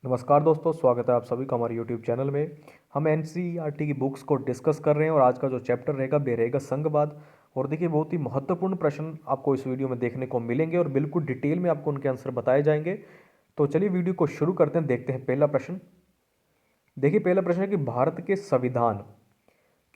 नमस्कार दोस्तों, स्वागत है आप सभी का हमारे यूट्यूब चैनल में। हम एनसीईआरटी की बुक्स को डिस्कस कर रहे हैं और आज का जो चैप्टर रहेगा वे रहेगा संघवाद। और देखिए, बहुत ही महत्वपूर्ण प्रश्न आपको इस वीडियो में देखने को मिलेंगे और बिल्कुल डिटेल में आपको उनके आंसर बताए जाएंगे। तो चलिए वीडियो को शुरू करते हैं। देखते हैं पहला प्रश्न। देखिए, पहला प्रश्न है कि भारत के संविधान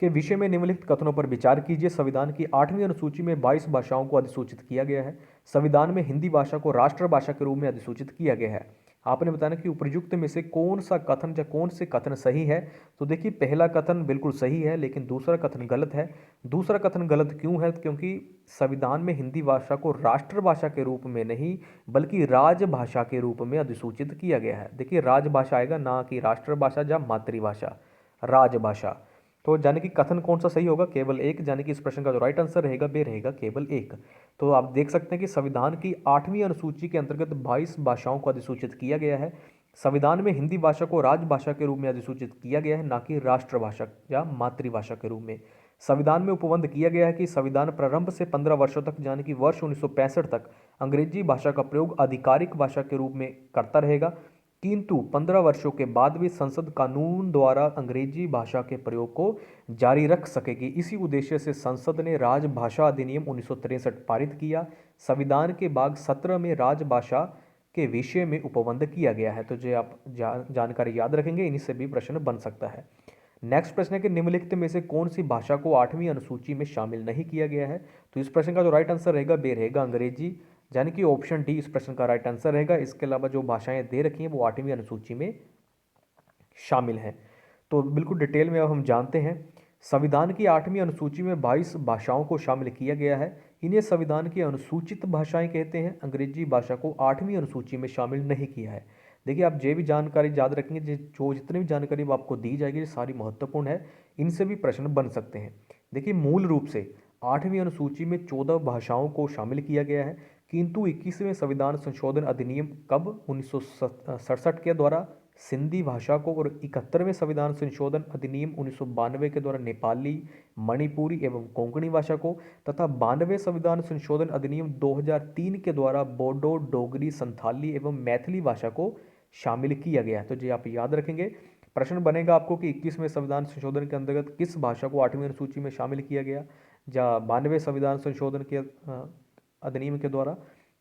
के विषय में निम्नलिखित कथनों पर विचार कीजिए। संविधान की 8वीं अनुसूची में 22 भाषाओं को अधिसूचित किया गया है। संविधान में हिंदी भाषा को राष्ट्रभाषा के रूप में अधिसूचित किया गया है। आपने बताना कि उपयुक्त में से कौन सा कथन या कौन से कथन सही है। तो देखिए, पहला कथन बिल्कुल सही है, लेकिन दूसरा कथन गलत है। दूसरा कथन गलत क्यों है? क्योंकि संविधान में हिंदी भाषा को राष्ट्रभाषा के रूप में नहीं बल्कि राजभाषा के रूप में अधिसूचित किया गया है। देखिए, राजभाषा आएगा, ना कि राष्ट्रभाषा या मातृभाषा, राजभाषा। तो यानी कि कथन कौन सा सही होगा? केवल एक। यानी कि इस प्रश्न का जो राइट आंसर रहेगा वे रहेगा केवल एक। तो आप देख सकते हैं कि संविधान की 8वीं अनुसूची के अंतर्गत 22 भाषाओं को अधिसूचित किया गया है। संविधान में हिंदी भाषा को राजभाषा के रूप में अधिसूचित किया गया है, ना कि राष्ट्रभाषा या मातृभाषा के रूप में। संविधान में उपबंध किया गया है कि संविधान प्रारंभ से 15 वर्षों तक, यानी कि वर्ष 1965 तक, अंग्रेजी भाषा का प्रयोग आधिकारिक भाषा के रूप में करता रहेगा, किंतु 15 वर्षों के बाद भी संसद कानून द्वारा अंग्रेजी भाषा के प्रयोग को जारी रख सकेगी। इसी उद्देश्य से संसद ने राजभाषा अधिनियम 1963 पारित किया। संविधान के भाग 17 में राजभाषा के विषय में उपबंध किया गया है। तो जो आप जानकारी याद रखेंगे, इन्हीं से भी प्रश्न बन सकता है। नेक्स्ट प्रश्न है कि निम्नलिखित में से कौन सी भाषा को 8वीं अनुसूची में शामिल नहीं किया गया है। तो इस प्रश्न का जो राइट आंसर रहेगा वे रहेगा अंग्रेजी, यानी कि ऑप्शन डी इस प्रश्न का राइट आंसर रहेगा। इसके अलावा जो भाषाएं दे रखी हैं वो 8वीं अनुसूची में शामिल हैं। तो बिल्कुल डिटेल में अब हम जानते हैं। संविधान की 8वीं अनुसूची में 22 भाषाओं को शामिल किया गया है। इन्हें संविधान की अनुसूचित भाषाएं कहते हैं। अंग्रेजी भाषा को 8वीं अनुसूची में शामिल नहीं किया है। देखिए, आप जो भी जानकारी याद रखेंगे, जो जितनी भी जानकारी आपको दी जाएगी, ये सारी महत्वपूर्ण है। इनसे भी प्रश्न बन सकते हैं। देखिए, मूल रूप से 8वीं अनुसूची में 14 भाषाओं को शामिल किया गया है, किंतु 21वें संविधान संशोधन अधिनियम कब 1967 के द्वारा सिंधी भाषा को और 71वें संविधान संशोधन अधिनियम 1992 के द्वारा नेपाली, मणिपुरी एवं कोंकणी भाषा को तथा 92वें संविधान संशोधन अधिनियम 2003 के द्वारा बोडो, डोगरी, संथाली एवं मैथिली भाषा को शामिल किया गया। तो जी आप याद रखेंगे। प्रश्न बनेगा आपको कि 21वें संविधान संशोधन के अंतर्गत किस भाषा को 8वीं अनुसूची में शामिल किया गया, या 92वें संविधान संशोधन के अधिनियम के द्वारा।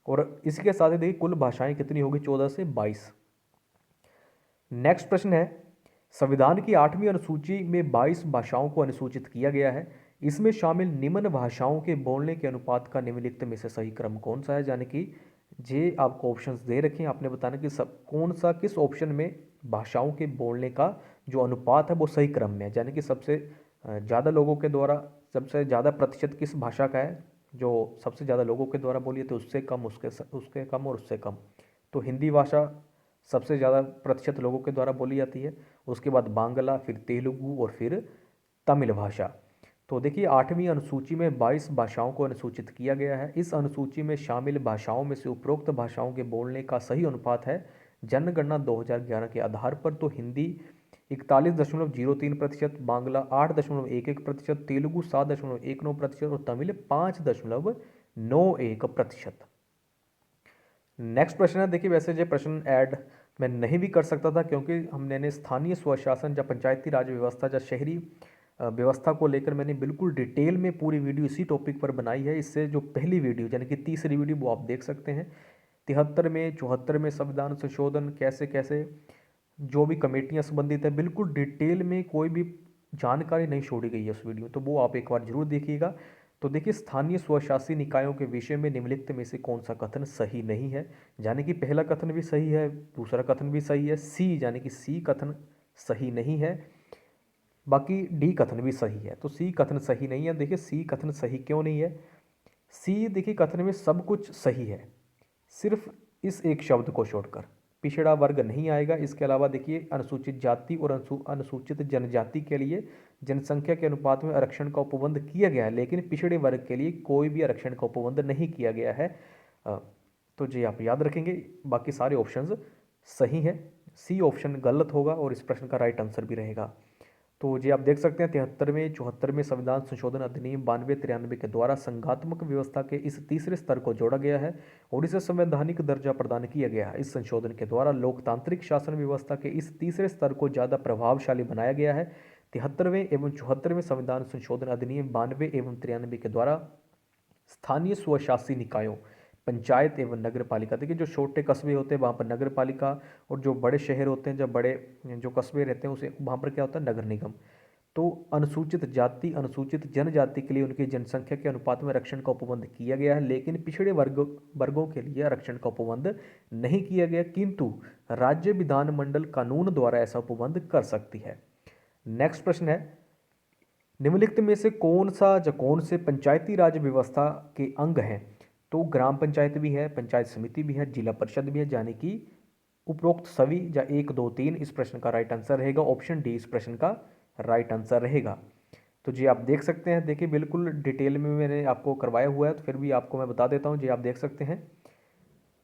और इसके साथ ही देखिए, कुल भाषाएं कितनी होगी? 14 से 22। नेक्स्ट प्रश्न है, संविधान की 8वीं अनुसूची में 22 भाषाओं को अनुसूचित किया गया है। इसमें शामिल निम्न भाषाओं के बोलने के अनुपात का निम्नलिखित में से सही क्रम कौन सा है? यानी कि जे आपको ऑप्शंस दे रखे हैं, आपने बताना कि सब कौन सा किस ऑप्शन में भाषाओं के बोलने का जो अनुपात है वो सही क्रम में है। यानी कि सबसे ज़्यादा लोगों के द्वारा सबसे ज़्यादा प्रतिशत किस भाषा का है, जो सबसे ज़्यादा लोगों के द्वारा बोली है, तो उससे कम, उसके कम और उससे कम। तो हिंदी भाषा सबसे ज़्यादा प्रतिशत लोगों के द्वारा बोली जाती है। उसके बाद बांग्ला, फिर तेलुगु और फिर तमिल भाषा। तो देखिए, 8वीं अनुसूची में 22 भाषाओं को अनुसूचित किया गया है। इस अनुसूची में शामिल भाषाओं में से उपरोक्त भाषाओं के बोलने का सही अनुपात है जनगणना 2011 के आधार पर तो हिंदी 41.03%, बांग्ला 8.11%, तेलुगु 7.19% और तमिल 5.91%। नेक्स्ट प्रश्न है, देखिए वैसे ये प्रश्न ऐड मैं नहीं भी कर सकता था, क्योंकि हमने स्थानीय स्वशासन या पंचायती राज व्यवस्था या शहरी व्यवस्था को लेकर मैंने बिल्कुल डिटेल में पूरी वीडियो इसी टॉपिक पर बनाई है। इससे जो पहली वीडियो यानी कि तीसरी वीडियो वो आप देख सकते हैं। 73 में, 74 में संविधान संशोधन कैसे कैसे जो भी कमेटियां संबंधित है, बिल्कुल डिटेल में कोई भी जानकारी नहीं छोड़ी गई है उस वीडियो, तो वो आप एक बार जरूर देखिएगा। तो देखिए, स्थानीय स्वशासी निकायों के विषय में निम्नलिखित में से कौन सा कथन सही नहीं है? यानी कि पहला कथन भी सही है, दूसरा कथन भी सही है, सी यानी कि सी कथन सही नहीं है, बाकी डी कथन भी सही है। तो सी कथन सही नहीं है। देखिए, सी कथन सही क्यों नहीं है? सी देखिए, कथन में सब कुछ सही है, सिर्फ इस एक शब्द को छोड़कर पिछड़ा वर्ग नहीं आएगा। इसके अलावा देखिए, अनुसूचित जाति और अनुसूचित जनजाति के लिए जनसंख्या के अनुपात में आरक्षण का उपबंध किया गया है, लेकिन पिछड़े वर्ग के लिए कोई भी आरक्षण का उपबंध नहीं किया गया है। तो जी आप याद रखेंगे, बाकी सारे ऑप्शंस सही हैं। सी ऑप्शन गलत होगा और इस प्रश्न का राइट आंसर भी रहेगा। तो जी आप देख सकते हैं 73वें 74वें संविधान संशोधन अधिनियम 92-93 के द्वारा संघात्मक व्यवस्था के इस तीसरे स्तर को जोड़ा गया है और इसे संवैधानिक दर्जा प्रदान किया गया है। इस संशोधन के द्वारा लोकतांत्रिक शासन व्यवस्था के इस तीसरे स्तर को ज़्यादा प्रभावशाली बनाया गया है। 73वें एवं 74वें संविधान संशोधन अधिनियम 92 एवं 93 के द्वारा स्थानीय स्वशासी निकायों, पंचायत एवं नगर पालिका, देखिए जो छोटे कस्बे होते हैं वहाँ पर नगर पालिका, और जो बड़े शहर होते हैं, जब बड़े जो कस्बे रहते हैं उसे वहाँ पर क्या होता है, नगर निगम। तो अनुसूचित जाति अनुसूचित जनजाति के लिए उनकी जनसंख्या के अनुपात में आरक्षण का उपबंध किया गया है, लेकिन पिछड़े वर्गों के लिए आरक्षण का उपबंध नहीं किया गया, किंतु राज्य विधानमंडल कानून द्वारा ऐसा उपबंध कर सकती है। नेक्स्ट प्रश्न है, निम्नलिखित में से कौन से पंचायती राज व्यवस्था के अंग हैं? तो ग्राम पंचायत भी है, पंचायत समिति भी है, जिला परिषद भी है, यानी कि उपरोक्त सभी या 1 2 3 इस प्रश्न का राइट आंसर रहेगा। ऑप्शन डी इस प्रश्न का राइट आंसर रहेगा। तो जी आप देख सकते हैं, देखिए बिल्कुल डिटेल में मैंने आपको करवाया हुआ है, तो फिर भी आपको मैं बता देता हूँ। जी आप देख सकते हैं,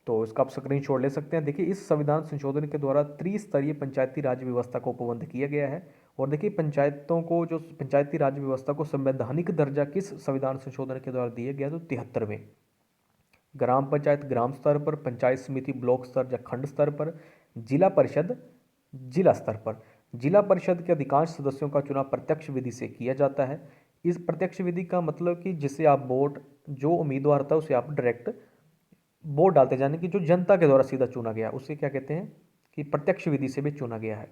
तो इसका आप स्क्रीनशॉट ले सकते हैं। देखिए इस संविधान संशोधन के द्वारा त्रिस्तरीय पंचायती राज व्यवस्था का उपबंध किया गया है। और देखिए पंचायतों को, जो पंचायती राज व्यवस्था को संवैधानिक दर्जा किस संविधान संशोधन के द्वारा दिया गया, तो 73वें। ग्राम पंचायत ग्राम स्तर पर, पंचायत समिति ब्लॉक स्तर या खंड स्तर पर, जिला परिषद जिला स्तर पर। जिला परिषद के अधिकांश सदस्यों का चुनाव प्रत्यक्ष विधि से किया जाता है। इस प्रत्यक्ष विधि का मतलब कि जिसे आप वोट, जो उम्मीदवार था उसे आप डायरेक्ट वोट डालते जाने की, जो जनता के द्वारा सीधा चुना गया उसे क्या कहते हैं कि प्रत्यक्ष विधि से भी चुना गया है।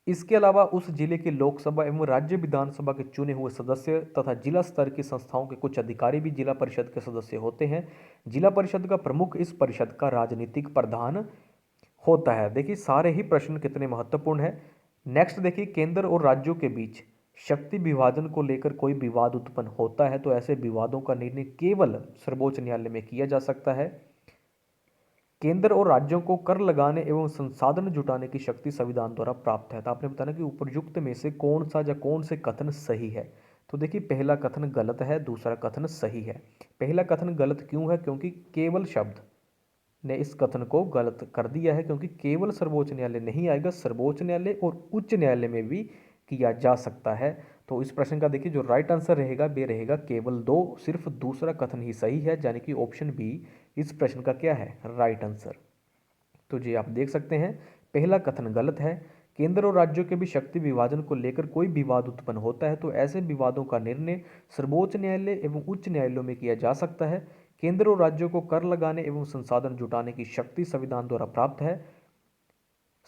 इसके अलावा उस जिले के लोकसभा एवं राज्य विधानसभा के चुने हुए सदस्य तथा जिला स्तर की संस्थाओं के कुछ अधिकारी भी जिला परिषद के सदस्य होते हैं। जिला परिषद का प्रमुख इस परिषद का राजनीतिक प्रधान होता है। देखिए सारे ही प्रश्न कितने महत्वपूर्ण है। नेक्स्ट देखिए, केंद्र और राज्यों के बीच शक्ति विभाजन को लेकर कोई विवाद उत्पन्न होता है तो ऐसे विवादों का निर्णय केवल सर्वोच्च न्यायालय में किया जा सकता है। केंद्र और राज्यों को कर लगाने एवं संसाधन जुटाने की शक्ति संविधान द्वारा प्राप्त है। तो आपने बताना कि उपयुक्त में से कौन सा या कौन से कथन सही है? तो देखिए पहला कथन गलत है, दूसरा कथन सही है। पहला कथन गलत क्यों है? क्योंकि केवल शब्द ने इस कथन को गलत कर दिया है, क्योंकि केवल सर्वोच्च न्यायालय नहीं आएगा, सर्वोच्च न्यायालय और उच्च न्यायालय में भी किया जा सकता है। तो इस प्रश्न का देखिए जो राइट आंसर रहेगा वे रहेगा केवल 2, सिर्फ दूसरा कथन ही सही है, यानी कि ऑप्शन बी इस प्रश्न का क्या है, राइट आंसर। तो जी आप देख सकते हैं पहला कथन गलत है। केंद्र और राज्यों के बीच शक्ति विभाजन को लेकर कोई विवाद उत्पन्न होता है तो ऐसे विवादों का निर्णय सर्वोच्च न्यायालय एवं उच्च न्यायालयों में किया जा सकता है। केंद्र और राज्यों को कर लगाने एवं संसाधन जुटाने की शक्ति संविधान द्वारा प्राप्त है।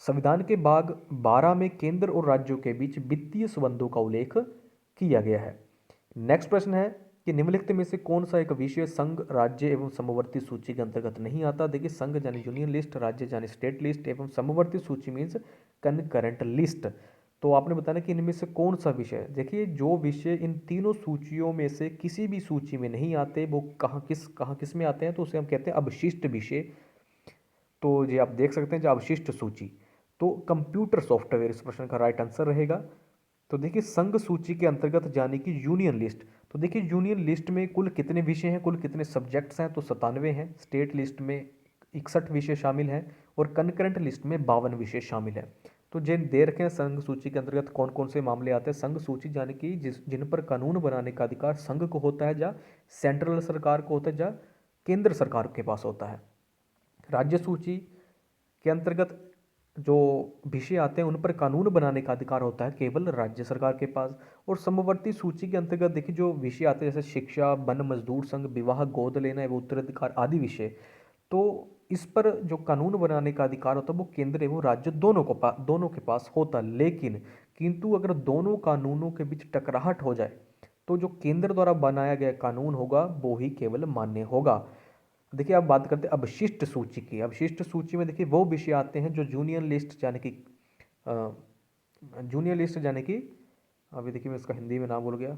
संविधान के भाग 12 में केंद्र और राज्यों के बीच वित्तीय संबंधों का उल्लेख किया गया है। नेक्स्ट प्रश्न है कि निम्नलिखित में से कौन सा एक विषय संघ, राज्य एवं समवर्ती सूची के अंतर्गत नहीं आता? देखिए संघ यानी यूनियन लिस्ट, राज्य यानी स्टेट लिस्ट एवं समवर्ती सूची मीन्स कनकरेंट लिस्ट। तो आपने बताना कि इनमें से कौन सा विषय, देखिए जो विषय इन तीनों सूचियों में से किसी भी सूची में नहीं आते वो कहाँ किस में आते हैं, तो उसे हम कहते हैं अवशिष्ट विषय। तो ये आप देख सकते हैं जो अवशिष्ट सूची, तो कंप्यूटर सॉफ्टवेयर इस प्रश्न का राइट आंसर रहेगा। तो देखिए संघ सूची के अंतर्गत जाने की यूनियन लिस्ट, तो देखिए यूनियन लिस्ट में कुल कितने विषय हैं, कुल कितने सब्जेक्ट्स हैं, तो 97 हैं। स्टेट लिस्ट में 61 विषय शामिल हैं और कनकरेंट लिस्ट में 52 विषय शामिल हैं। तो जिन दे रखे हैं संघ सूची के अंतर्गत कौन कौन से मामले आते हैं। संघ सूची यानी कि जिन पर कानून बनाने का अधिकार संघ को होता है, या सेंट्रल सरकार को होता है, या केंद्र सरकार के पास होता है। राज्य सूची के अंतर्गत जो विषय आते हैं उन पर कानून बनाने का अधिकार होता है केवल राज्य सरकार के पास। और समवर्ती सूची के अंतर्गत देखिए जो विषय आते हैं जैसे शिक्षा, वन मजदूर संघ, विवाह, गोद लेना एवं उत्तराधिकार आदि विषय, तो इस पर जो कानून बनाने का अधिकार होता है वो केंद्र एवं राज्य दोनों के पास होता है। लेकिन किंतु अगर दोनों कानूनों के बीच टकराहट हो जाए तो जो केंद्र द्वारा बनाया गया कानून होगा वो ही केवल मान्य होगा। देखिए आप बात करते हैं अवशिष्ट सूची की। अवशिष्ट सूची में देखिए वो विषय आते हैं जो जूनियर लिस्ट यानी कि अभी देखिए मैं इसका हिंदी में नाम भूल गया,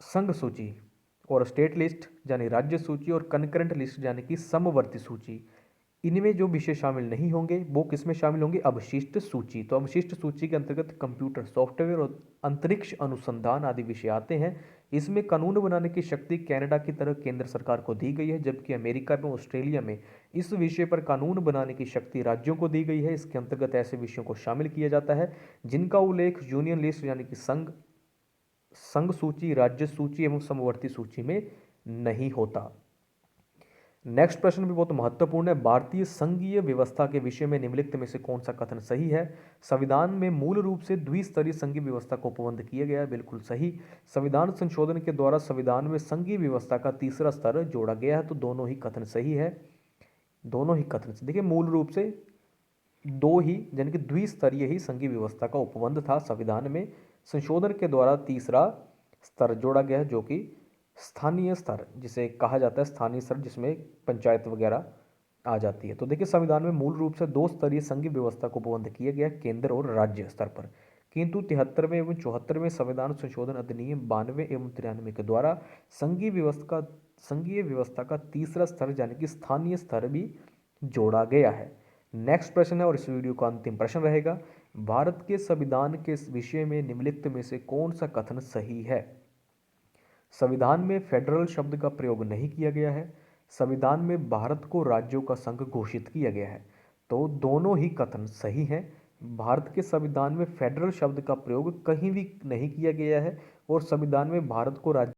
संघ सूची, और स्टेट लिस्ट यानी राज्य सूची, और कनकरेंट लिस्ट यानी कि समवर्ती सूची। इनमें जो विषय शामिल नहीं होंगे वो किस में शामिल होंगे, अवशिष्ट सूची। तो अवशिष्ट सूची के अंतर्गत कंप्यूटर सॉफ्टवेयर और अंतरिक्ष अनुसंधान आदि विषय आते हैं। इसमें कानून बनाने की शक्ति कनाडा की तरह केंद्र सरकार को दी गई है, जबकि अमेरिका एवं ऑस्ट्रेलिया में इस विषय पर कानून बनाने की शक्ति राज्यों को दी गई है। इसके अंतर्गत ऐसे विषयों को शामिल किया जाता है जिनका उल्लेख यूनियन लिस्ट यानी कि संघ सूची, राज्य सूची एवं समवर्ती सूची में नहीं होता। नेक्स्ट प्रश्न भी बहुत महत्वपूर्ण है। भारतीय संघीय व्यवस्था के विषय में निम्नलिखित में से कौन सा कथन सही है? संविधान में मूल रूप से द्विस्तरीय संघीय व्यवस्था को उपबंध किया गया है, बिल्कुल सही। संविधान संशोधन के द्वारा संविधान में संघीय व्यवस्था का तीसरा स्तर जोड़ा गया है, तो दोनों ही कथन सही है। दोनों ही कथन से देखिए, मूल रूप से दो ही यानी कि द्विस्तरीय ही संघीय व्यवस्था का उपबंध था। संविधान में संशोधन के द्वारा तीसरा स्तर जोड़ा गया है, जो कि स्थानीय स्तर जिसे कहा जाता है, स्थानीय स्तर जिसमें पंचायत वगैरह आ जाती है। तो देखिए, संविधान में मूल रूप से दो स्तरीय संघीय व्यवस्था को उपबंध किया गया, केंद्र और राज्य स्तर पर। किंतु 73वें एवं 74वें संविधान संशोधन अधिनियम 92 एवं 93 के द्वारा संघीय व्यवस्था का तीसरा स्तर यानी कि स्थानीय स्तर भी जोड़ा गया है। नेक्स्ट प्रश्न है और इस वीडियो का अंतिम प्रश्न रहेगा, भारत के संविधान के विषय में निम्नलिखित में से कौन सा कथन सही है? संविधान में फेडरल शब्द का प्रयोग नहीं किया गया है। संविधान में भारत को राज्यों का संघ घोषित किया गया है, तो दोनों ही कथन सही हैं। भारत के संविधान में फेडरल शब्द का प्रयोग कहीं भी नहीं किया गया है और संविधान में भारत को राज्य